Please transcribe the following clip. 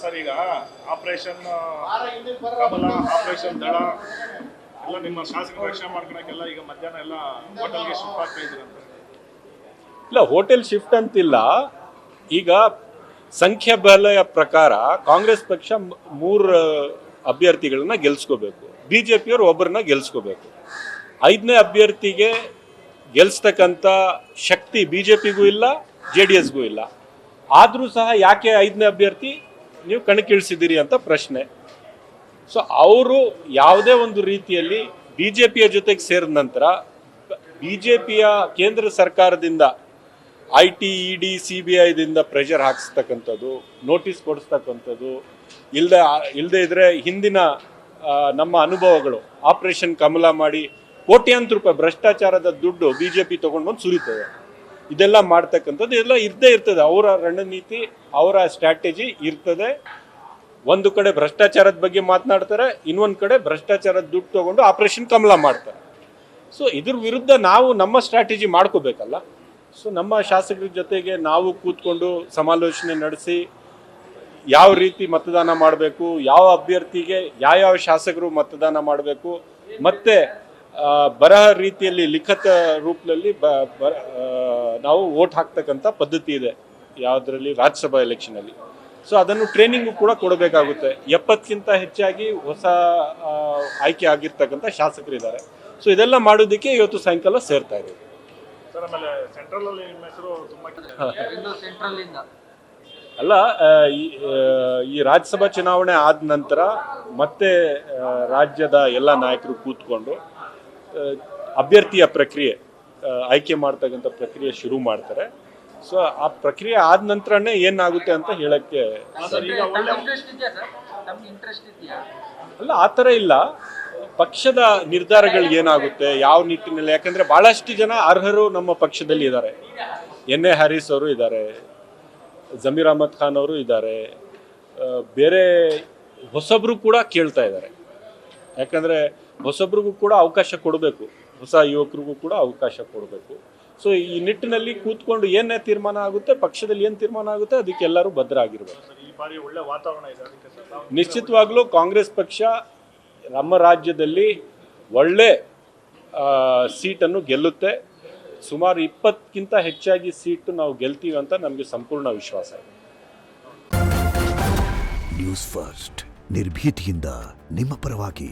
Sir ಈಗ operation ಕಮಲ, operation ದಳ ಎಲ್ಲ ನಿಮ್ಮ ಶಾಸಕರ ರಕ್ಷಣೆ ಮಾಡ್ಕೊಳಕ್ಕೆಲ್ಲ ಈಗ ಮಧ್ಯಾಹ್ನ ಎಲ್ಲ ಹೋಟೆಲ್ಗೆ ಶಿಫ್ಟ್ ಆಗ್ತಾ ಇದ್ದೀರಂತ. ಇಲ್ಲ, ಹೋಟೆಲ್ ಶಿಫ್ಟ್ ಅಂತಿಲ್ಲ. ಈಗ ಸಂಖ್ಯಾಬಲಯ ಪ್ರಕಾರ ಕಾಂಗ್ರೆಸ್ ಪಕ್ಷ 3 ಅಭ್ಯರ್ಥಿಗಳನ್ನ ಗೆಲ್ಸ್ಕೋಬೇಕು, ಬಿಜೆಪಿಯವರು ಒಬ್ಬರನ್ನ ಗೆಲ್ಸ್ಕೋಬೇಕು. 5ನೇ ಅಭ್ಯರ್ಥಿಗೆ ಗೆಲ್ಸ್ತಕ್ಕಂಥ ಶಕ್ತಿ ಬಿಜೆಪಿಗೂ ಇಲ್ಲ, JDSಗೂ ಇಲ್ಲ. ಆದರೂ ಸಹ ಯಾಕೆ 5ನೇ ಅಭ್ಯರ್ಥಿ ನೀವು ಕಣಕ್ಕಿಳಿಸಿದ್ದೀರಿ ಅಂತ ಪ್ರಶ್ನೆ. ಸೊ ಅವರು ಯಾವುದೇ ಒಂದು ರೀತಿಯಲ್ಲಿ ಬಿಜೆಪಿಯ ಜೊತೆಗೆ ಸೇರಿದ ನಂತರ ಬಿಜೆಪಿಯ ಕೇಂದ್ರ ಸರ್ಕಾರದಿಂದ IT, ED, CBIದಿಂದ ಪ್ರೆಷರ್ ಹಾಕಿಸ್ತಕ್ಕಂಥದ್ದು, ನೋಟಿಸ್ ಕೊಡಿಸ್ತಕ್ಕಂಥದ್ದು, ಇಲ್ಲದೆ ಇದ್ರೆ ಹಿಂದಿನ ನಮ್ಮ ಅನುಭವಗಳು, ಆಪರೇಷನ್ ಕಮಲ ಮಾಡಿ ಕೋಟ್ಯಾಂತರ ರೂಪಾಯಿ ಭ್ರಷ್ಟಾಚಾರದ ದುಡ್ಡು ಬಿಜೆಪಿ ತೊಗೊಂಡು ಬಂದು ಸುರಿತದೆ. ಇದೆಲ್ಲ ಮಾಡ್ತಕ್ಕಂಥದ್ದು ಎಲ್ಲ ಇದ್ದೇ ಇರ್ತದೆ. ಅವರ ರಣನೀತಿ, ಅವರ ಸ್ಟ್ರಾಟಜಿ ಇರ್ತದೆ. ಒಂದು ಕಡೆ ಭ್ರಷ್ಟಾಚಾರದ ಬಗ್ಗೆ ಮಾತನಾಡ್ತಾರೆ, ಇನ್ನೊಂದು ಕಡೆ ಭ್ರಷ್ಟಾಚಾರದ ದುಡ್ಡು ತೊಗೊಂಡು ಆಪರೇಷನ್ ಕಮಲ ಮಾಡ್ತಾರೆ. ಸೊ ಇದ್ರ ವಿರುದ್ಧ ನಾವು ನಮ್ಮ ಸ್ಟ್ರಾಟಜಿ ಮಾಡ್ಕೋಬೇಕಲ್ಲ. ಸೊ ನಮ್ಮ ಶಾಸಕರ ಜೊತೆಗೆ ನಾವು ಕೂತ್ಕೊಂಡು ಸಮಾಲೋಚನೆ ನಡೆಸಿ ಯಾವ ರೀತಿ ಮತದಾನ ಮಾಡಬೇಕು, ಯಾವ ಅಭ್ಯರ್ಥಿಗೆ ಯಾವ ಶಾಸಕರು ಮತದಾನ ಮಾಡಬೇಕು, ಮತ್ತೆ ಬರಹ ರೀತಿಯಲ್ಲಿ ಲಿಖಿತ ರೂಪದಲ್ಲಿ ನಾವು ವೋಟ್ ಹಾಕ್ತಕ್ಕಂಥ ಪದ್ಧತಿ ಇದೆ ಯಾವುದರಲ್ಲಿ, ರಾಜ್ಯಸಭಾ ಎಲೆಕ್ಷನಲ್ಲಿ. ಸೊ ಅದನ್ನು ಟ್ರೈನಿಂಗು ಕೂಡ ಕೊಡಬೇಕಾಗುತ್ತೆ. 70ಕ್ಕಿಂತ ಹೆಚ್ಚಾಗಿ ಹೊಸ ಆಯ್ಕೆ ಆಗಿರ್ತಕ್ಕಂಥ ಶಾಸಕರಿದ್ದಾರೆ. ಸೊ ಇದೆಲ್ಲ ಮಾಡೋದಕ್ಕೆ ಇವತ್ತು ಸಾಯಂಕಾಲ ಸೇರ್ತಾ ಇದ್ದೀವಿ. ಸರ್ ಆಮೇಲೆ ಸೆಂಟ್ರಲ್ ಅಲ್ಲಿ ನಿಮ್ಮ ಹೆಸರು ತುಂಬಾ ಅಲ್ಲ, ಈ ರಾಜ್ಯಸಭಾ ಚುನಾವಣೆ ಆದ ನಂತರ ಮತ್ತೆ ರಾಜ್ಯದ ಎಲ್ಲ ನಾಯಕರು ಕೂತ್ಕೊಂಡು ಅಭ್ಯರ್ಥಿಯ ಪ್ರಕ್ರಿಯೆ, ಆಯ್ಕೆ ಮಾಡ್ತಕ್ಕಂಥ ಪ್ರಕ್ರಿಯೆ ಶುರು ಮಾಡ್ತಾರೆ. ಸೊ ಆ ಪ್ರಕ್ರಿಯೆ ಆದ ನಂತರನೇ ಏನಾಗುತ್ತೆ ಅಂತ ಹೇಳಕ್ಕೆ ಅಲ್ಲ, ಆ ಥರ ಇಲ್ಲ. ಪಕ್ಷದ ನಿರ್ಧಾರಗಳು ಏನಾಗುತ್ತೆ, ಯಾವ ನಿಟ್ಟಿನಲ್ಲಿ, ಯಾಕಂದ್ರೆ ಬಹಳಷ್ಟು ಜನ ಅರ್ಹರು ನಮ್ಮ ಪಕ್ಷದಲ್ಲಿ ಇದ್ದಾರೆ. NA ಹ್ಯಾರಿಸ್ ಅವರು ಇದ್ದಾರೆ, ಜಮೀರ್ ಅಹಮದ್ ಖಾನ್ ಅವರು ಇದ್ದಾರೆ, ಬೇರೆ ಹೊಸಬ್ರು ಕೂಡ ಕೇಳ್ತಾ ಇದ್ದಾರೆ. ಯಾಕಂದ್ರೆ ಹೊಸಬ್ರಿಗೂ ಕೂಡ ಅವಕಾಶ ಕೊಡಬೇಕು, ಹೊಸ ಯುವಕರಿಗೂ ಕೂಡ ಅವಕಾಶ ಕೊಡಬೇಕು. ಸೊ ಈ ನಿಟ್ಟಿನಲ್ಲಿ ಕೂತ್ಕೊಂಡು ಏನೇ ತೀರ್ಮಾನ ಆಗುತ್ತೆ, ಪಕ್ಷದಲ್ಲಿ ಏನು ತೀರ್ಮಾನ ಆಗುತ್ತೆ ಅದಕ್ಕೆ ಎಲ್ಲರೂ ಬದ್ಧರಾಗಿರ್ಬೇಕು. ಈ ಬಾರಿ ಒಳ್ಳೆ ವಾತಾವರಣ ಇದೆ. ನಿಶ್ಚಿತವಾಗ್ಲೂ ಕಾಂಗ್ರೆಸ್ ಪಕ್ಷ ನಮ್ಮ ರಾಜ್ಯದಲ್ಲಿ ಒಳ್ಳೆ ಸೀಟನ್ನು ಗೆಲ್ಲುತ್ತೆ. ಸುಮಾರು 20ಕ್ಕಿಂತ ಹೆಚ್ಚಾಗಿ ಸೀಟು ನಾವು ಗೆಲ್ತೀವಿ ಅಂತ ನಮಗೆ ಸಂಪೂರ್ಣ ವಿಶ್ವಾಸ ಇದೆ. ನ್ಯೂಸ್ ಫಸ್ಟ್, ನಿರ್ಭೀತಿಯಿಂದ ನಿಮ್ಮ ಪರವಾಗಿ.